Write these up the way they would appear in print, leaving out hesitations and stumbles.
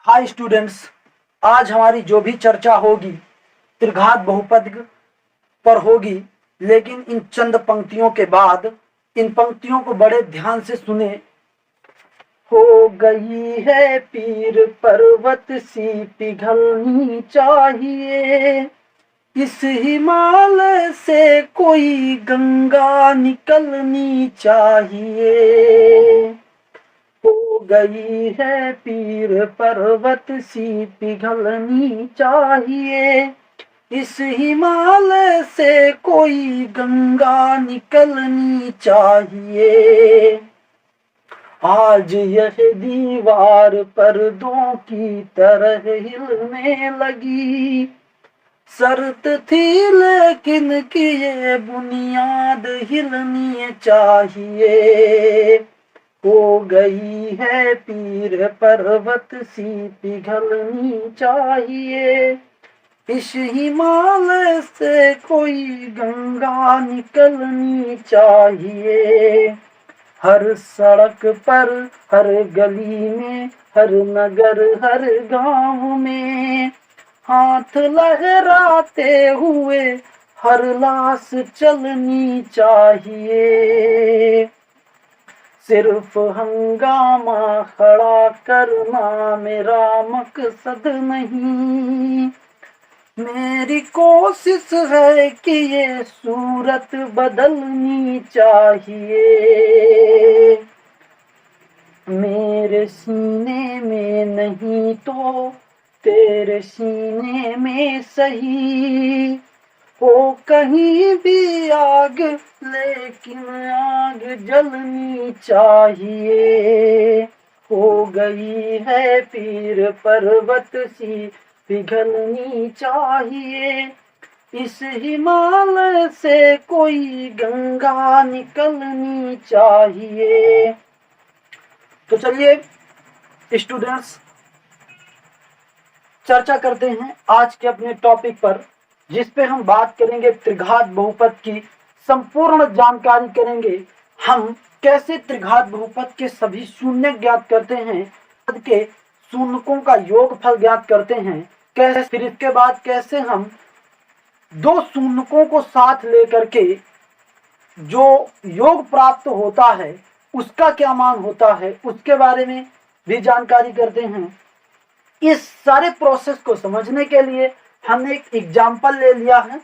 Hi students, आज हमारी जो भी चर्चा होगी त्रिघात बहुपद पर होगी। लेकिन इन चंद पंक्तियों के बाद इन पंक्तियों को बड़े ध्यान से सुने। हो गई है पीर पर्वत सी पिघलनी चाहिए, इस हिमालय से कोई गंगा निकलनी चाहिए। हो गई है पीर पर्वत सी पिघलनी चाहिए, इस हिमालय से कोई गंगा निकलनी चाहिए। आज यह दीवार पर्दों की तरह हिलने लगी, शर्त थी लेकिन कि ये बुनियाद हिलनी चाहिए। हो गई है पीर पर्वत सी पिघलनी चाहिए, इस हिमालय से कोई गंगा निकलनी चाहिए। हर सड़क पर, हर गली में, हर नगर, हर गांव में हाथ लहराते हुए हर लाश चलनी चाहिए। सिर्फ हंगामा खड़ा करना मेरा मकसद नहीं, मेरी कोशिश है कि ये सूरत बदलनी चाहिए। मेरे सीने में नहीं तो तेरे सीने में सही, हो कहीं भी आग लेकिन आग जलनी चाहिए। हो गई है पीर पर्वत सी पिघलनी चाहिए, इस हिमालय से कोई गंगा निकलनी चाहिए। तो चलिए स्टूडेंट्स, चर्चा करते हैं आज के अपने टॉपिक पर, जिस पे हम बात करेंगे त्रिघात बहुपद की संपूर्ण जानकारी करेंगे। हम कैसे त्रिघात बहुपद के सभी शून्य ज्ञात करते हैं, पद के शून्यकों का योगफल ज्ञात करते हैं, कैसे फिर इसके बाद कैसे हम दो शून्यकों को साथ लेकर के जो योग प्राप्त होता है उसका क्या मान होता है, उसके बारे में भी जानकारी करते हैं। इस सारे प्रोसेस को समझने के लिए हमने एक एग्जाम्पल ले लिया है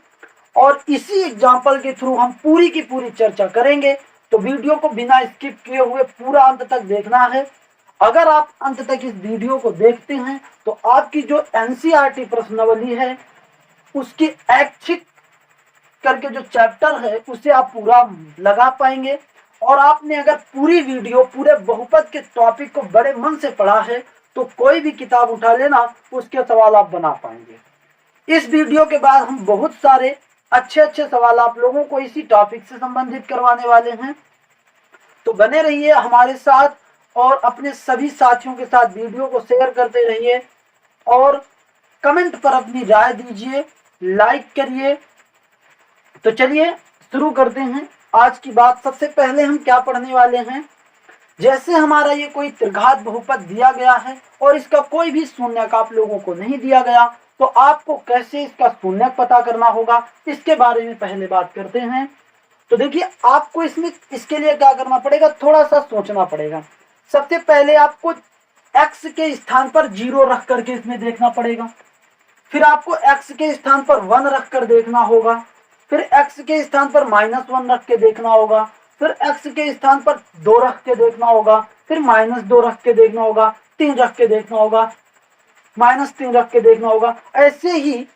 और इसी एग्जाम्पल के थ्रू हम पूरी की पूरी चर्चा करेंगे। तो वीडियो को बिना स्किप किए हुए पूरा अंत तक देखना है। अगर आप अंत तक इस वीडियो को देखते हैं तो आपकी जो एनसीईआरटी प्रश्नावली है उसकी ऐच्छिक करके जो चैप्टर है उसे आप पूरा लगा पाएंगे। और आपने अगर पूरी वीडियो पूरे बहुपद के टॉपिक को बड़े मन से पढ़ा है तो कोई भी किताब उठा लेना, उसके सवाल आप बना पाएंगे। इस वीडियो के बाद हम बहुत सारे अच्छे अच्छे सवाल आप लोगों को इसी टॉपिक से संबंधित करवाने वाले हैं। तो बने रहिए हमारे साथ और अपने सभी साथियों के साथ वीडियो को शेयर करते रहिए और कमेंट पर अपनी राय दीजिए, लाइक करिए। तो चलिए शुरू करते हैं आज की बात। सबसे पहले हम क्या पढ़ने वाले हैं, जैसे हमारा ये कोई त्रिघात बहुपद दिया गया है और इसका कोई भी शून्यक आप लोगों को नहीं दिया गया, तो आपको कैसे इसका शून्यक पता करना होगा इसके बारे में पहले बात करते हैं। तो देखिए, आपको इसमें इसके लिए क्या करना पड़ेगा, थोड़ा सा सोचना पड़ेगा। सबसे पहले आपको x के स्थान पर 0 रख करके इसमें देखना पड़ेगा, फिर आपको x के स्थान पर 1 रख कर देखना होगा, फिर x के स्थान पर -1 रख के देखना होगा, फिर x के स्थान पर 2 रख के देखना होगा, फिर -2 रख के देखना होगा, 3 रख के देखना होगा, -3 रख के देखना होगा। ऐसे ही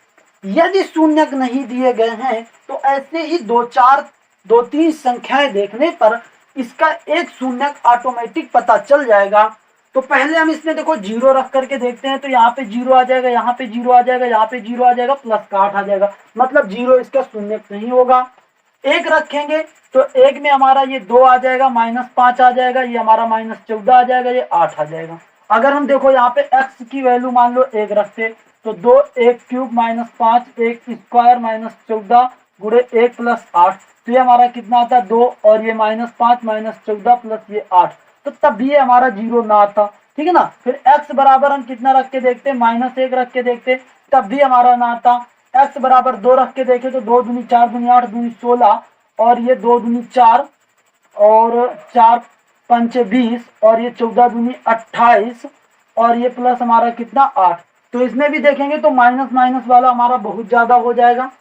यदि शून्यक नहीं दिए गए हैं तो ऐसे ही 2-3 संख्याएं देखने पर इसका एक शून्यक ऑटोमेटिक पता चल जाएगा। तो पहले हम इसमें देखो 0 रख करके देखते हैं, तो यहाँ पे 0 आ जाएगा, यहाँ पे 0 आ जाएगा, यहाँ पे 0 आ जाएगा, प्लस का 8 आ जाएगा, मतलब 0 इसका शून्यक नहीं होगा। 1 रखेंगे तो 1 में हमारा ये 2 आ जाएगा, -5 आ जाएगा, ये हमारा -14 आ जाएगा, ये 8 आ जाएगा। अगर हम देखो यहाँ पे x की वैल्यू मान लो 1 रखते तो 2 1 क्यूब -5 1 स्क्वायर -14 गुणे 1 + 8, तो ये हमारा कितना आता है 2, और ये -5 -14 प्लस ये 8, तो तब भी ये हमारा 0 ना आता। ठीक है ना। फिर x बराबर हम कितना रख के देखते, -1 रख के देखते, तब भी हमारा ना आता। x बराबर 2 रख के देखे तो 2 दूनी 4 दूनी 8 दूनी 16 और ये 2 दूनी 4 और 4 पंचे 20 और ये 14 दूनी 28 और ये प्लस हमारा कितना 8। तो इसमें भी देखेंगे तो माइनस माइनस वाला हमारा बहुत ज्यादा हो जाएगा।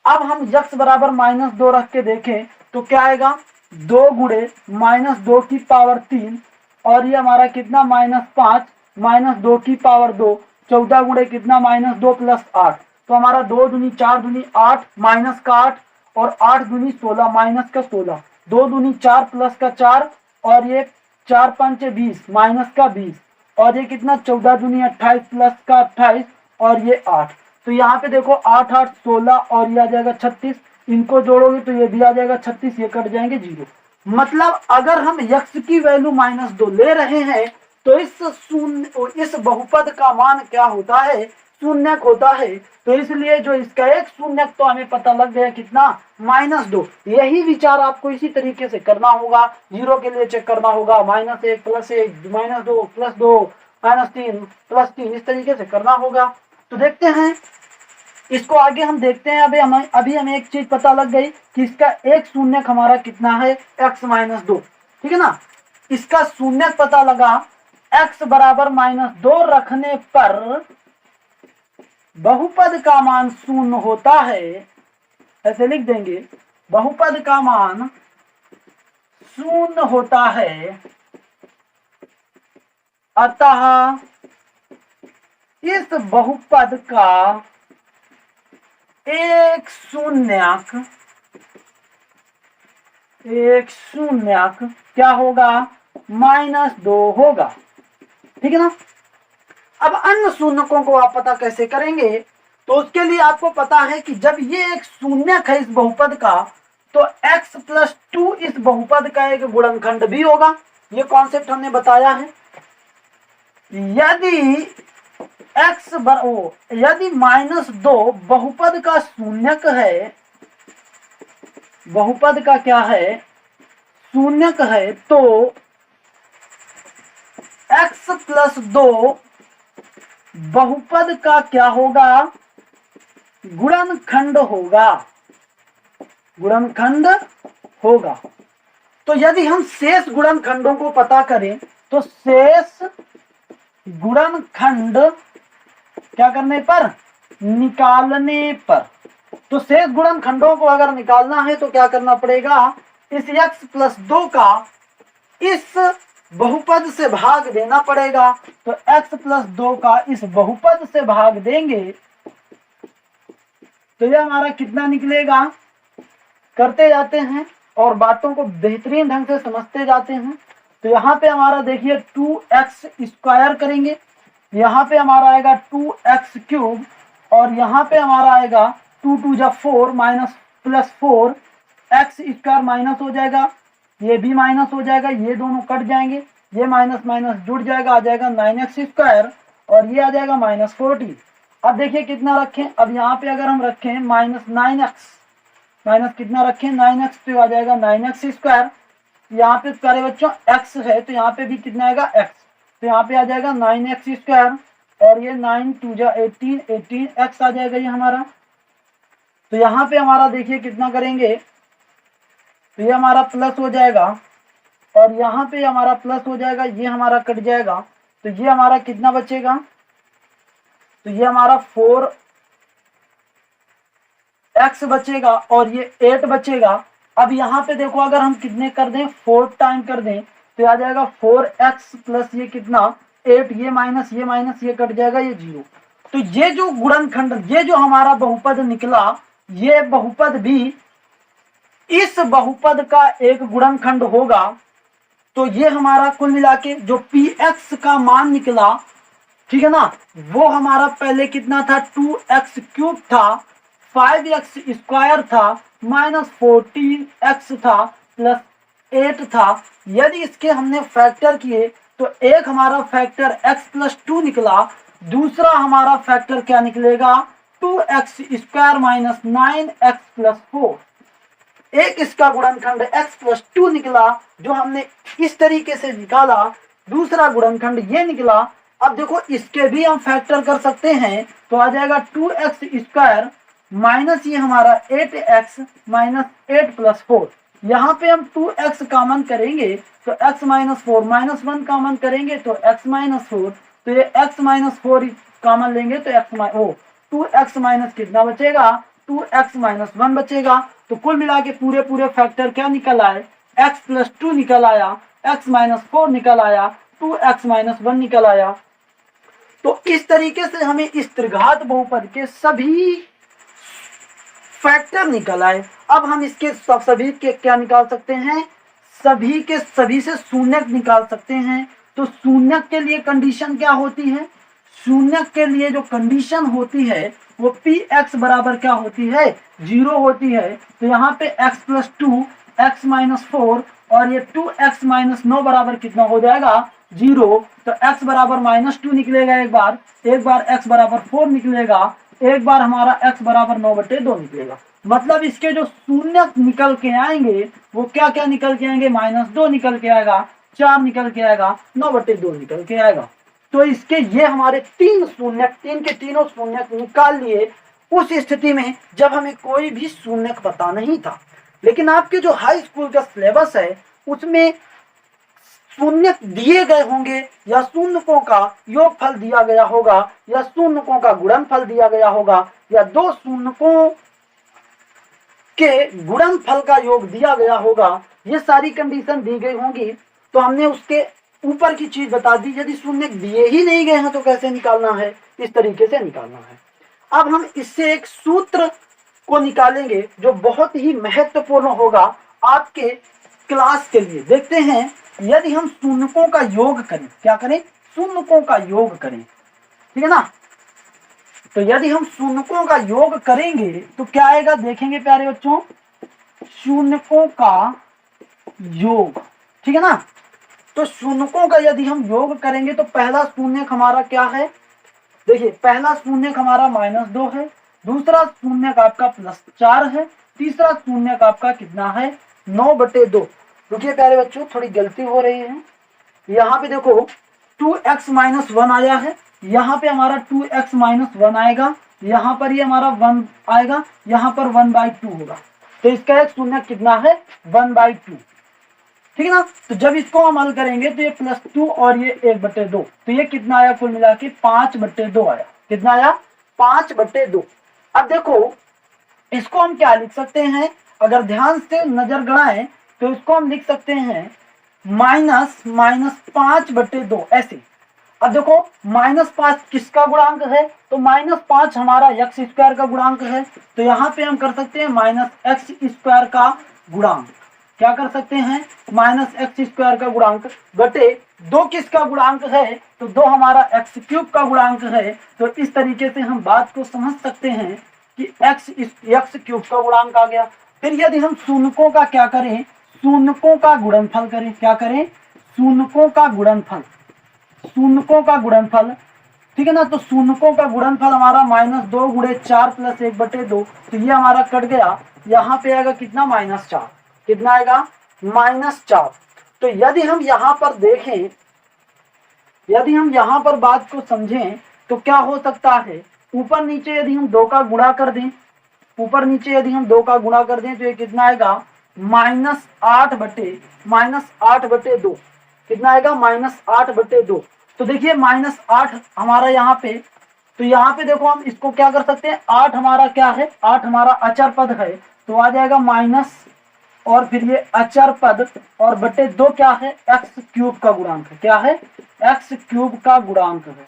अब हम x बराबर -2 रख के देखें तो क्या आएगा, 2 गुणे -2 की पावर 3 और ये हमारा कितना -5 -2 की पावर 2, 14 गुणे कितना -2 प्लस 8। तो हमारा 2 दूनी 4 दूनी 8 माइनस का 8 और 8 दूनी 16 माइनस का 16, 2 दूनी 4 प्लस का 4 और ये 4 पंचे 20 माइनस का 20 और ये कितना 14 दूनी 28 प्लस का 28 और ये 8। तो यहाँ पे देखो 8 8 16 और ये आ जाएगा 36, इनको जोड़ोगे तो ये भी आ जाएगा 36, ये कट जाएंगे 0। मतलब अगर हम x की वैल्यू -2 ले रहे हैं तो इस बहुपद का मान क्या होता है, शून्यक होता है। तो इसलिए जो इसका एक शून्यक तो हमें पता लग गया कितना, -2। यही विचार आपको इसी तरीके से करना होगा, 0 के लिए चेक करना होगा, -1 प्लस 1 -2 प्लस 2 -3 प्लस 3, इस तरीके से करना होगा। तो देखते हैं इसको आगे हम देखते हैं। अभी हमें एक चीज पता लग गई कि इसका एक शून्यक हमारा कितना है, x-2, ठीक है ना। इसका शून्यक पता लगा, x बराबर -2 रखने पर बहुपद का मान शून्य होता है, ऐसे लिख देंगे, बहुपद का मान शून्य होता है, अतः इस बहुपद का एक शून्यक क्या होगा, -2 होगा, ठीक है ना। अब अन्य शून्यकों को आप पता कैसे करेंगे, तो उसके लिए आपको पता है कि जब ये एक शून्यक है इस बहुपद का तो x+2 इस बहुपद का एक गुणनखंड भी होगा। ये कॉन्सेप्ट हमने बताया है। यदि यदि -2 बहुपद का शून्यक है, बहुपद का क्या है, शून्यक है, तो x+2 बहुपद का क्या होगा, गुणनखंड होगा, गुणनखंड होगा। तो यदि हम शेष गुणनखंडों को पता करें तो शेष गुणनखंड क्या करने पर, निकालने पर, तो शेष गुणनखंडों को अगर निकालना है तो क्या करना पड़ेगा, इस x+2 का इस बहुपद से भाग देना पड़ेगा। तो x+2 का इस बहुपद से भाग देंगे तो ये हमारा कितना निकलेगा, करते जाते हैं और बातों को बेहतरीन ढंग से समझते जाते हैं। तो यहाँ पे हमारा देखिए 2x² करेंगे, यहाँ पे हमारा आएगा 2x³ और यहाँ पे हमारा आएगा 2 2 जा 4 -+4 x² माइनस हो जाएगा, ये भी माइनस हो जाएगा, ये दोनों कट जाएंगे, ये माइनस माइनस जुड़ जाएगा, आ जाएगा 9x² और ये आ जाएगा -40। अब देखिए कितना रखें, अब यहाँ पे अगर हम रखें -9x, माइनस कितना रखें 9x, तो आ जाएगा 9x²। यहाँ पे प्यारे बच्चों x है तो यहाँ पे भी कितना आएगा x, तो यहाँ पे आ जाएगा 9x² और ये 9 2 जा 18 18x आ जाएगा ये हमारा। तो यहाँ पे हमारा देखिए कितना करेंगे, तो ये हमारा प्लस हो जाएगा और यहाँ पे हमारा प्लस हो जाएगा, ये हमारा कट जाएगा, तो ये हमारा कितना बचेगा, तो ये हमारा 4x बचेगा और ये 8 बचेगा। अब यहाँ पे देखो अगर हम कितने कर दें, 4 टाइम कर दें तो आ जाएगा 4x प्लस ये कितना 8, ये माइनस ये कट जाएगा, ये 0। तो ये जो गुणनखंड, ये जो हमारा बहुपद निकला, ये बहुपद भी इस बहुपद का एक गुणनखंड होगा। तो ये हमारा कुल मिला के जो px का मान निकला, ठीक है ना, वो हमारा पहले कितना था, 2x³ था, 5x² था, -14x था, प्लस 8 था। यदि इसके हमने फैक्टर किए तो एक हमारा फैक्टर x+2 निकला, दूसरा हमारा फैक्टर क्या निकलेगा, 2x² माइनस 9x+4। एक इसका गुणनखंड x+2 निकला जो हमने इस तरीके से निकाला दूसरा गुणनखंड ये निकला। अब देखो इसके भी हम फैक्टर कर सकते हैं, तो आ जाएगा 2x² माइनस ये हमारा 8x माइनस 8 प्लस 4। यहाँ पे हम 2x कॉमन करेंगे तो x माइनस 4 माइनस 1 कॉमन करेंगे तो x माइनस 4, तो ये x माइनस 4 कॉमन लेंगे तो x 2x माइनस कितना बचेगा, 2x माइनस 1 बचेगा। तो कुल मिला के पूरे पूरे फैक्टर क्या निकल आए, x प्लस 2 निकल आया, x माइनस 4 निकल आया, 2x माइनस 1 निकल आया। तो इस तरीके से हमें इस त्रिघात बहुपद के सभी फैक्टर निकल आए। अब हम इसके सभी के क्या निकाल सकते हैं, सभी के सभी से शून्यक निकाल सकते हैं। तो शून्यक के लिए कंडीशन क्या होती है, शून्यक के लिए जो कंडीशन होती है वो px बराबर क्या होती है, 0 होती है। तो यहाँ पे x प्लस 2 x माइनस 4 और ये 2x माइनस 9 बराबर कितना हो जाएगा, 0। तो x बराबर माइनस 2 निकलेगा एक बार x बराबर 4 निकलेगा, एक बार हमारा x बराबर 9/2 निकलेगा। मतलब इसके जो शून्य निकल के आएंगे वो क्या क्या निकल के आएंगे, -2 निकल के आएगा, 4 निकल के आएगा, 9/2 निकल के आएगा। तो इसके ये हमारे तीन के तीनों शून्य निकाल लिए उस स्थिति में जब हमें कोई भी शून्यक पता नहीं था। लेकिन आपके जो हाई स्कूल का सिलेबस है उसमें शून्यक दिए गए होंगे या शून्यकों का योगफल दिया गया होगा या शून्यकों का गुणनफल दिया गया होगा या दो शून्यकों के गुणनफल का योग दिया गया होगा। ये सारी कंडीशन दी गई होंगी तो हमने उसके ऊपर की चीज बता दी। यदि शून्य दिए ही नहीं गए हैं तो कैसे निकालना है, इस तरीके से निकालना है। अब हम इससे एक सूत्र को निकालेंगे जो बहुत ही महत्वपूर्ण होगा आपके क्लास के लिए। देखते हैं, यदि हम शून्यकों का योग करें, क्या करें, शून्यकों का योग करें, ठीक है ना। तो यदि हम शून्यकों का योग करेंगे तो क्या आएगा, देखेंगे प्यारे बच्चों, शून्यकों का योग, ठीक है ना। तो शून्यकों का यदि हम योग करेंगे तो पहला शून्यक हमारा क्या है, देखिए पहला शून्यक हमारा -2 है, दूसरा शून्यक आपका +4 है, तीसरा शून्यक आपका कितना है, 9/2। रुकिए प्यारे बच्चों, थोड़ी गलती हो रही है। यहाँ पे देखो 2x माइनस 1 आया है, यहाँ पे हमारा 2x माइनस 1 आएगा, यहाँ पर ये हमारा 1 आएगा, यहाँ पर 1/2 होगा। तो इसका एक शून्यक कितना है, 1/2, ठीक है ना। तो जब इसको हम हल करेंगे तो ये +2 और ये 1/2, तो ये कितना आया, कुल मिला के 5/2 आया। कितना आया, 5/2। अब देखो इसको हम क्या लिख सकते हैं, अगर ध्यान से नजर गड़ाएं तो इसको हम लिख सकते हैं -5/2 ऐसे। अब देखो -5 किसका गुणांक है, तो -5 हमारा x² का गुणांक है। तो यहाँ पे हम कर सकते हैं -x² का गुणांक, क्या कर सकते हैं, -x² का गुणांक बटे 2 किसका गुणांक है, तो 2 हमारा x³ का गुणांक है। तो इस तरीके से हम बात को समझ सकते हैं कि x³ का गुणांक आ गया। फिर यदि हम शून्यकों का क्या करें, शून्यकों का गुणनफल करें, क्या करें, शून्यकों का गुणनफल, शून्यकों का गुणनफल, ठीक है ना। तो शून्यकों का गुणनफल हमारा -2 × 4 + 1/2, तो ये हमारा कट गया, यहाँ पे आएगा कितना, -4, कितना आएगा, -4। तो यदि हम यहाँ पर देखें, यदि हम यहाँ पर बात को समझें तो क्या हो सकता है, ऊपर नीचे यदि हम 2 का गुणा कर दें, ऊपर नीचे यदि हम 2 का गुणा कर दें तो ये कितना आएगा, -8/2, कितना आएगा, -8/2। तो देखिए -8 हमारा यहाँ पे, तो यहाँ पे देखो हम इसको क्या कर सकते हैं, 8 हमारा क्या है, 8 हमारा अचर पद है, तो आ जाएगा माइनस और फिर ये अचर पद और बटे 2 क्या है, x³ का गुणांक है, क्या है, x³ का गुणांक है,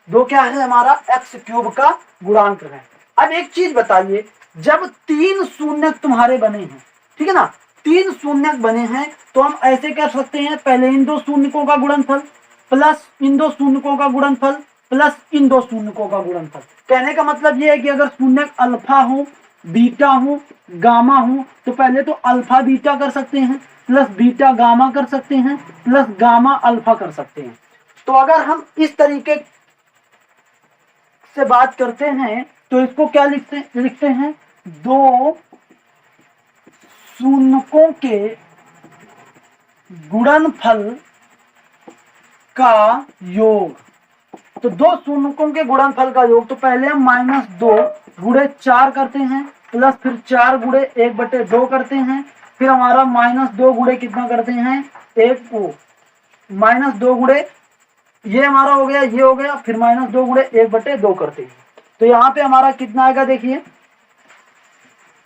2 क्या है हमारा, x³ का गुणांक है। अब एक चीज बताइए, जब 3 शून्यक तुम्हारे बने हैं, ठीक है ना, 3 शून्यक बने हैं, तो हम ऐसे कर सकते हैं, पहले इन 2 शून्यकों का गुणनफल प्लस इन 2 शून्यकों का गुणनफल प्लस इन 2 शून्यकों का गुणनफल। कहने का मतलब ये है कि अगर शून्यक अल्फा हो, बीटा हो, गामा हो, तो पहले तो अल्फा बीटा कर सकते हैं, प्लस बीटा गामा कर सकते हैं, प्लस गामा अल्फा कर सकते हैं। तो अगर हम इस तरीके से बात करते हैं तो इसको क्या लिखते हैं, 2 शून्यकों के गुणनफल का योग। तो दो शून्यकों के गुणनफल का योग, तो पहले हम -2 गुणे 4 करते हैं, प्लस फिर 4 गुणे 1/2 करते हैं, फिर हमारा -2 गुणे कितना करते हैं, -2 गुणे ये हमारा हो गया, ये हो गया, फिर -2 गुणे 1/2 करते हैं। तो यहाँ पे हमारा कितना आएगा देखिए,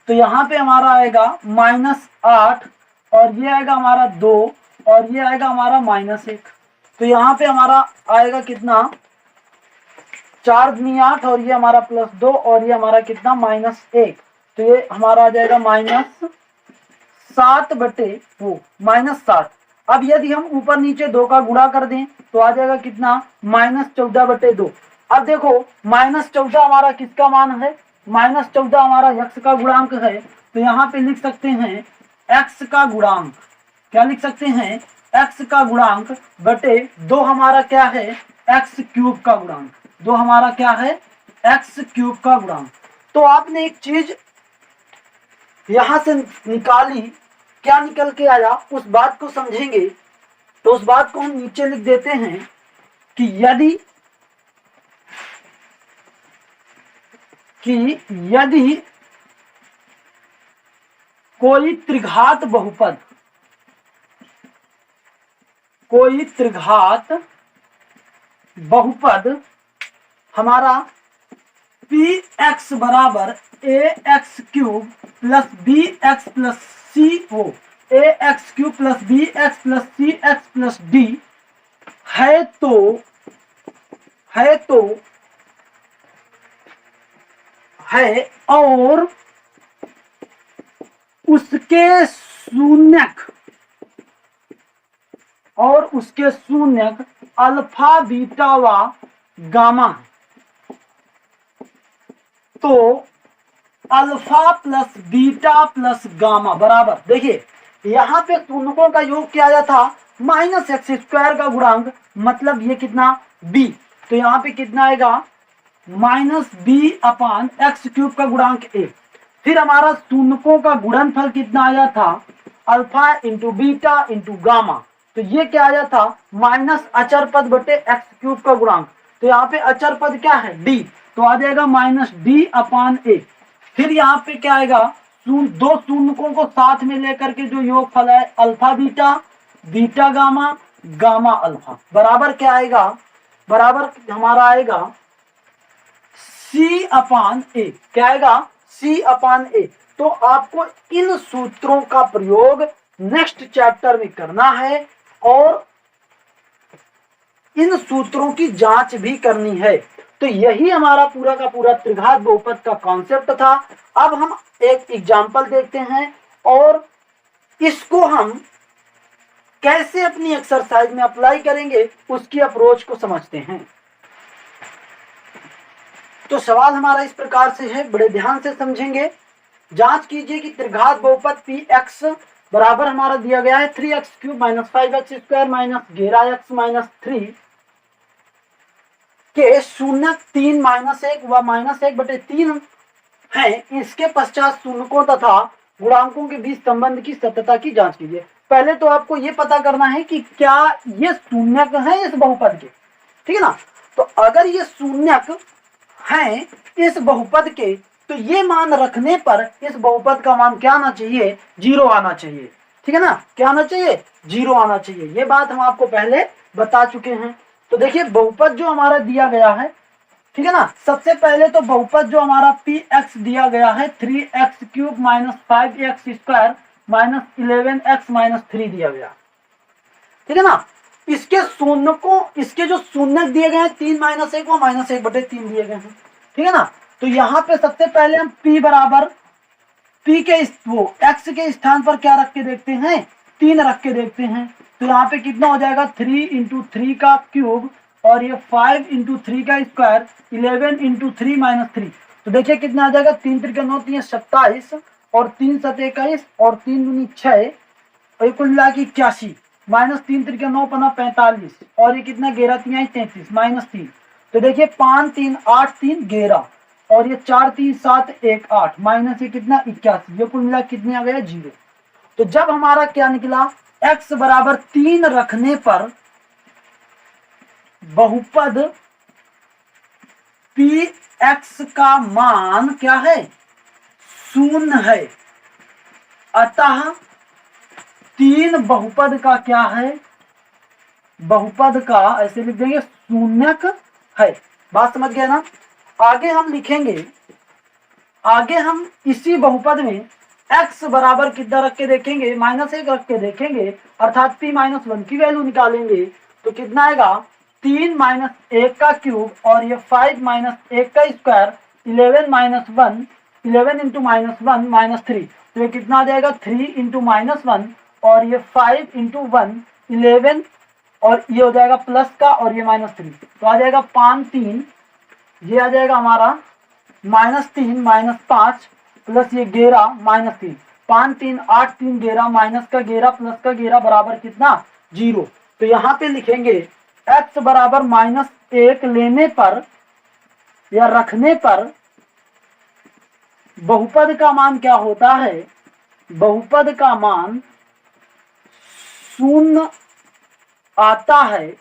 तो यहाँ पे हमारा आएगा -8 और ये आएगा हमारा 2 और ये आएगा हमारा -1। तो यहाँ पे हमारा आएगा कितना, 4 दूनी 8 और ये हमारा +2 और ये हमारा कितना -1। तो ये हमारा आ जाएगा -7/7। अब यदि हम ऊपर नीचे 2 का गुणा कर दें तो आ जाएगा कितना, -14/2। अब देखो -14 हमारा किसका मान है, -14 हमारा x का गुणांक है। तो यहाँ पे लिख सकते हैं x का गुणांक, क्या लिख सकते हैं, x का गुणांक बटे 2 हमारा क्या है, x³ का गुणांक। 2 हमारा क्या है, x³ का गुणांक। तो आपने एक चीज यहां से निकाली, क्या निकल के आया उस बात को समझेंगे। तो उस बात को हम नीचे लिख देते हैं कि यदि कोई त्रिघात बहुपद हमारा px बराबर ax³ plus bx plus c हो, ax³ plus bx plus cx plus d है और उसके शून्यक अल्फा बीटा व गामा। तो alpha plus beta plus gamma बराबर, देखिए यहाँ पे शून्यकों का योग किया जाता था -x² का गुणांक, मतलब ये कितना b। तो यहाँ पे कितना आएगा, -b/x³ का गुणांक a। फिर हमारा शून्यकों का गुणनफल कितना आया था, alpha into beta into gamma. तो ये क्या आया था, माइनस अचर पद बटे x³ का गुणांक। तो यहाँ पे अचर पद क्या है, d, तो आ जाएगा -d/a। फिर यहाँ पे क्या आएगा, दो शून्यकों को साथ में लेकर के जो योगफल है, alpha beta, beta gamma, gamma alpha, बराबर क्या आएगा, बराबर हमारा आएगा c/a। क्या आएगा, c/a। तो आपको इन सूत्रों का प्रयोग नेक्स्ट चैप्टर में करना है और इन सूत्रों की जांच भी करनी है। तो यही हमारा पूरा का पूरा त्रिघात बहुपद का कॉन्सेप्ट था। अब हम एक एग्जाम्पल देखते हैं और इसको हम कैसे अपनी एक्सरसाइज में अप्लाई करेंगे उसकी अप्रोच को समझते हैं। तो सवाल हमारा इस प्रकार से है, बड़े ध्यान से समझेंगे। जांच कीजिए कि त्रिघात बहुपद px बराबर हमारा दिया गया है 3x³ - 5x² - 11x - 3 के शून्यक 3 -1 व -1/3 है। इसके पश्चात शून्यकों तथा गुणांकों के बीच संबंध की सत्यता की जांच कीजिए। पहले तो आपको ये पता करना है कि क्या ये शून्यक है इस बहुपद के, ठीक है ना। तो अगर ये शून्यक हैं इस बहुपद के, तो ये मान रखने पर इस बहुपद का मान क्या आना चाहिए, 0 आना चाहिए, ठीक है ना। क्या आना चाहिए, 0 आना चाहिए। ये बात हम आपको पहले बता चुके हैं। तो देखिए बहुपद जो हमारा दिया गया है, ठीक है ना, सबसे पहले तो बहुपद जो हमारा px दिया गया है 3x³ - 5x² - 11x - 3 दिया गया, ठीक है ना। इसके शून्यकों, इसके जो शून्यक दिए गए हैं 3 - 1 व -1/3 दिए गए हैं, ठीक है ना। तो यहाँ पे सबसे पहले हम p बराबर p के x के स्थान पर क्या रख के देखते हैं, 3 रख के देखते हैं। तो यहाँ पे कितना हो जाएगा, 3 × 3 का क्यूब और ये 5 × 3 का स्क्वायर, 11 × 3 - 3। तो देखिए कितना आ जाएगा, 3 × 3 = 9, 3 × 27 और 3 × 7 = 21 और 3 × 2 = 6 और कुल मिला के 81 -3 × 3 = 9, 5 = 45 और ये कितना 11 × 3 = 33 -3। तो देखिए 5 × 3 = 8, 3 = 11 और ये 4 × 3 = 7, 1 = 8 माइनस ये कितना 81, ये कुल मिला कितने आ गया 0। तो जब हमारा क्या निकला, x बराबर 3 रखने पर बहुपद पी एक्स का मान क्या है, शून्य है। अतः तीन बहुपद का क्या है, बहुपद का ऐसे लिख देंगे शून्यक है। बात समझ गए ना। आगे हम लिखेंगे, आगे हम इसी बहुपद में x बराबर कितना रख के देखेंगे, -1 रख के देखेंगे, अर्थात p -1 की वैल्यू निकालेंगे तो कितना आएगा, 3 - 1 का क्यूब और ये 5 - 1 का स्क्वायर, 11 - 1, 11 × -1 -3, तो ये कितना आ जाएगा 3 × -1 और ये 5 × 1 11 और ये हो जाएगा प्लस का और ये -3, तो आ जाएगा 5 3, ये आ जाएगा हमारा -3 -5 प्लस ये 11 -3, 5 3 8 3 11 माइनस का 11 प्लस का 11 बराबर कितना 0। तो यहाँ पे लिखेंगे x बराबर -1 लेने पर या रखने पर बहुपद का मान क्या होता है, बहुपद का मान शून्य आता है।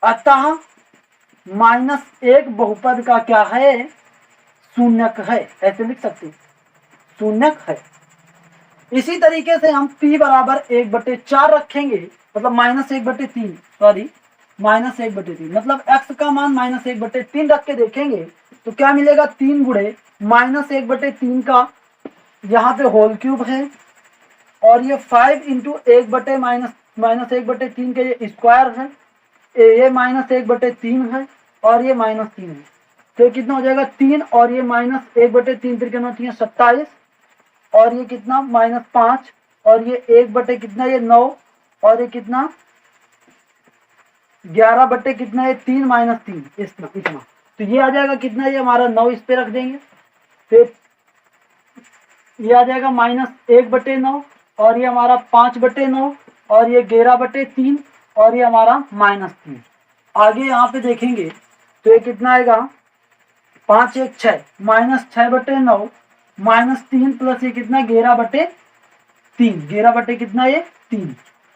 अतः -1 बहुपद का क्या है, शून्यक है, ऐसे लिख सकते हैं, शून्यक है। इसी तरीके से हम p बराबर 1/4 रखेंगे, मतलब -1/3, सॉरी -1/3, मतलब x का मान -1/3 रख के देखेंगे तो क्या मिलेगा, 3 गुणे -1/3 का यहाँ पे होल क्यूब है और ये 5 × 1/-1/3 के ये स्क्वायर है, ये -1/3 है और ये -3 है, तो कितना हो जाएगा 3 और ये -1/3 त्रिकोण 27 और ये कितना -5 और ये 1 बटे कितना ये 9 और ये कितना 11 बटे कितना ये 3 -3 इतना, तो ये आ जाएगा कितना, ये हमारा 9 इस पे रख देंगे, फिर ये आ जाएगा -1/9 और ये हमारा 5/9 और ये 11/3 और ये हमारा -3। आगे यहाँ पे देखेंगे तो ये कितना आएगा 5 1 6 -6/9 -3 प्लस ये कितना 11/3, 11 बटे कितना ये 3,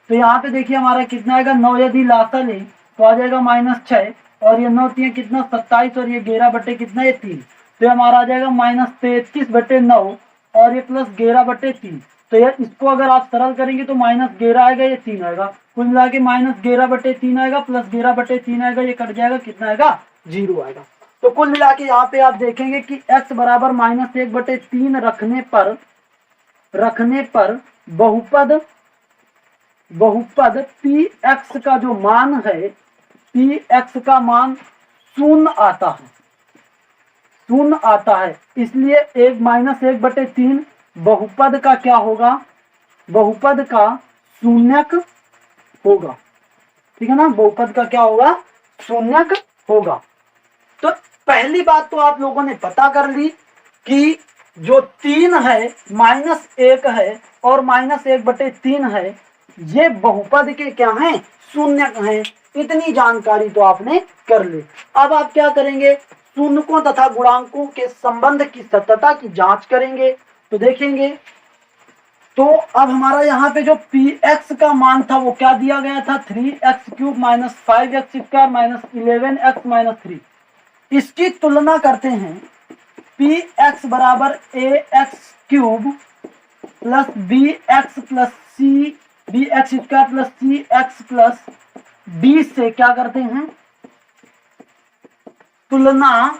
तो यहाँ पे देखिए हमारा कितना आएगा 9, यदि लासा ले तो आ जाएगा -6 और ये 9 3 कितना 27 और ये 11 बटे कितना ये 3, तो हमारा आ जाएगा -33/9 और ये प्लस 11/3, तो यार इसको अगर आप सरल करेंगे तो -11 आएगा, ये 3 आएगा, कुल मिला के -11/3 आएगा प्लस 11/3 आएगा, ये कट जाएगा, कितना आएगा 0 आएगा। तो कुल मिला के यहाँ पे आप देखेंगे कि x बराबर -1/3 रखने पर बहुपद px का जो मान है, px का मान शून्य आता है, इसलिए 1 बहुपद का क्या होगा, बहुपद का शून्यक होगा, ठीक है ना, बहुपद का क्या होगा, शून्यक होगा। तो पहली बात तो आप लोगों ने पता कर ली कि जो 3 है -1 है और -1/3 है, ये बहुपद के क्या हैं, शून्यक हैं। इतनी जानकारी तो आपने कर ली। अब आप क्या करेंगे, शून्यकों तथा गुणांकों के संबंध की सत्यता की जांच करेंगे। तो देखेंगे तो अब हमारा यहाँ पे जो px का मान था वो क्या दिया गया था, 3x³ - 5x² - 11x - 3। इसकी तुलना करते हैं, px बराबर ax³ plus bx plus c bx² plus cx plus d से क्या करते हैं, तुलना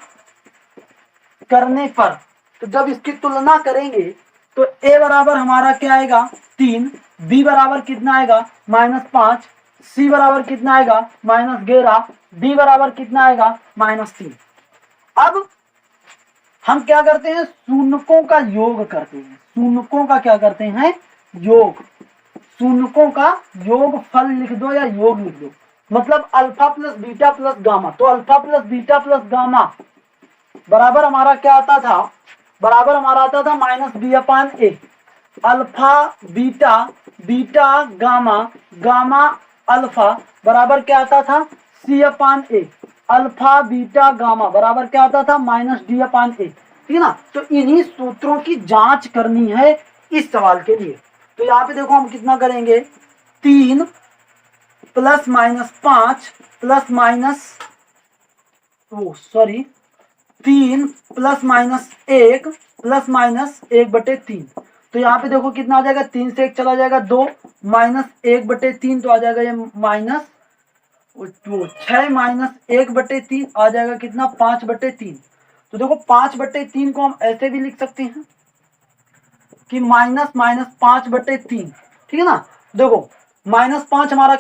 करने पर, तो जब इसकी तुलना करेंगे तो a बराबर हमारा क्या आएगा 3, b बराबर कितना आएगा -5, c बराबर कितना आएगा -11, d बराबर कितना आएगा -3। अब हम क्या करते हैं, शून्यकों का योग करते हैं, शून्यकों का क्या करते हैं, योग, शून्यकों का योग फल लिख दो या योग लिख दो, मतलब alpha plus beta plus gamma. तो alpha plus beta plus gamma बराबर हमारा क्या आता था, बराबर हमारा आता था -b/a। Alpha beta, beta gamma, gamma alpha बराबर क्या आता था c/a। अल्फा बीटा गामा बराबर क्या आता था -d/a, ठीक है ना। तो इन्हीं सूत्रों की जांच करनी है इस सवाल के लिए। तो यहाँ पे देखो हम कितना करेंगे, 3 plus minus 5 plus minus 3 plus minus 1 plus minus 1/3। तो यहाँ पे देखो कितना आ जाएगा, 3 से 1 चला जाएगा 2 माइनस 1/3 तो आ जाएगा ये माइनस 6 माइनस 1/3 आ जाएगा कितना 5/3। तो देखो 5/3 को हम ऐसे भी लिख सकते हैं कि माइनस माइनस 5/3, ठीक है ना। देखो -5 हमारा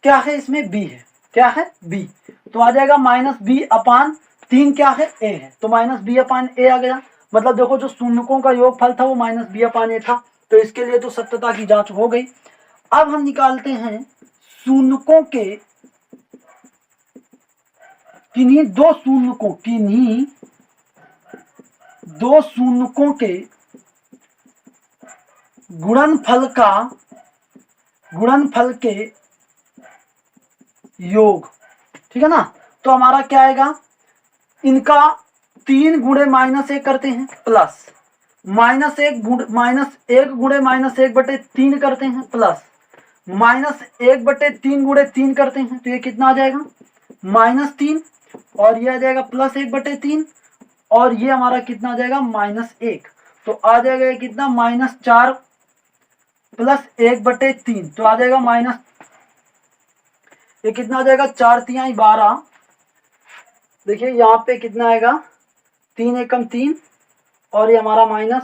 क्या है, इसमें बी है, क्या है बी, तो आ जाएगा -b/3 क्या है ए है, तो -b/a आ गया। मतलब देखो जो शून्यकों का योगफल था वो -b/a था, तो इसके लिए तो सत्यता की जांच हो गई। अब हम निकालते हैं शून्यकों के किन्हीं दो शून्यकों के गुणनफल के योग, ठीक है ना। तो हमारा क्या आएगा, इनका 3 गुणे -1 करते हैं प्लस -1 गुणे -1/3 करते हैं प्लस -1/3 गुणे 3 करते हैं, तो ये कितना आ जाएगा -3 और ये आ जाएगा +1/3 और ये हमारा कितना आ जाएगा -1, तो आ जाएगा ये कितना -4 +1/3 तो आ जाएगा ये कितना आ जाएगा 4×3 = 12। देखिए यहाँ पे कितना आएगा 3 एकम 3 और ये हमारा माइनस,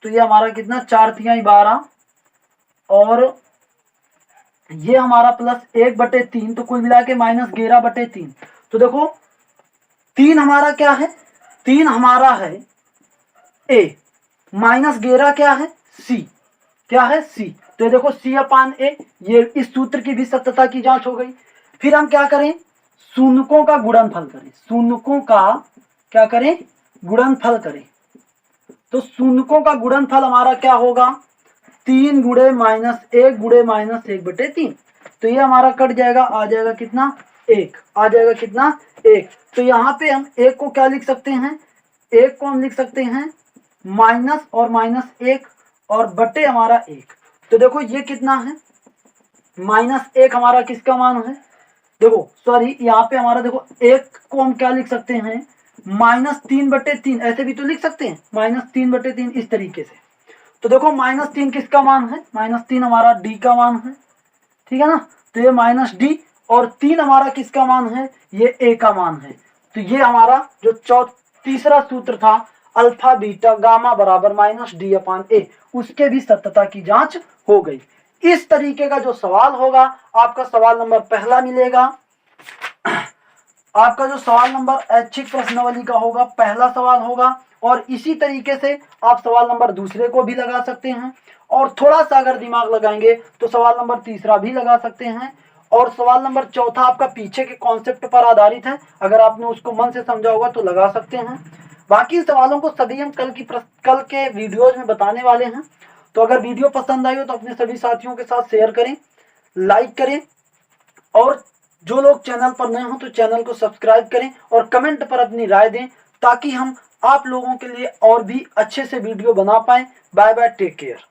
तो ये हमारा कितना 4×3 = 12 और ये हमारा +1/3 तो कुल मिला के -11/3। तो देखो 3 हमारा क्या है, 3 हमारा है ए, -11 क्या है सी, क्या है सी, तो ये देखो C/A, ये इस सूत्र की भी सत्यता की जांच हो गई। फिर हम क्या करें, शून्यकों का गुणनफल करें, शून्यकों का क्या करें गुणनफल करें। तो शून्यकों का गुणनफल हमारा क्या होगा 3 गुणे -1 गुणे -1/3, तो ये हमारा कट जाएगा, आ जाएगा कितना 1, आ जाएगा कितना 1। तो यहाँ पे हम 1 को क्या लिख सकते हैं, 1 को हम लिख सकते हैं माइनस और -1 और बटे हमारा 1। तो देखो ये कितना है -1 हमारा किसका मान है, देखो सॉरी यहाँ पे हमारा देखो 1 को हम क्या लिख सकते हैं -3/3, ऐसे भी तो लिख सकते हैं -3/3 इस तरीके से। तो देखो -3 किसका मान है, -3 हमारा d का मान है, ठीक है ना। तो ये -d और 3 हमारा किसका मान है, ये a का मान है। तो ये हमारा जो तीसरा सूत्र था अल्फा बीटा गामा बराबर -d/a, उसके भी सत्यता की जांच हो गई। इस तरीके का जो सवाल होगा आपका सवाल नंबर पहला मिलेगा, आपका जो सवाल नंबर ऐच्छिक प्रश्नावली का होगा पहला सवाल होगा, और इसी तरीके से आप सवाल नंबर दूसरे को भी लगा सकते हैं, और थोड़ा सा अगर दिमाग लगाएंगे तो सवाल नंबर तीसरा भी लगा सकते हैं, और सवाल नंबर चौथा आपका पीछे के कॉन्सेप्ट पर आधारित है, अगर आपने उसको मन से समझा होगा तो लगा सकते हैं। बाकी सवालों को सभी हम कल के वीडियोज में बताने वाले हैं। तो अगर वीडियो पसंद आई हो तो अपने सभी साथियों के साथ शेयर करें, लाइक करें, और जो लोग चैनल पर नए हो तो चैनल को सब्सक्राइब करें और कमेंट पर अपनी राय दें, ताकि हम आप लोगों के लिए और भी अच्छे से वीडियो बना पाएं। Bye bye, take care.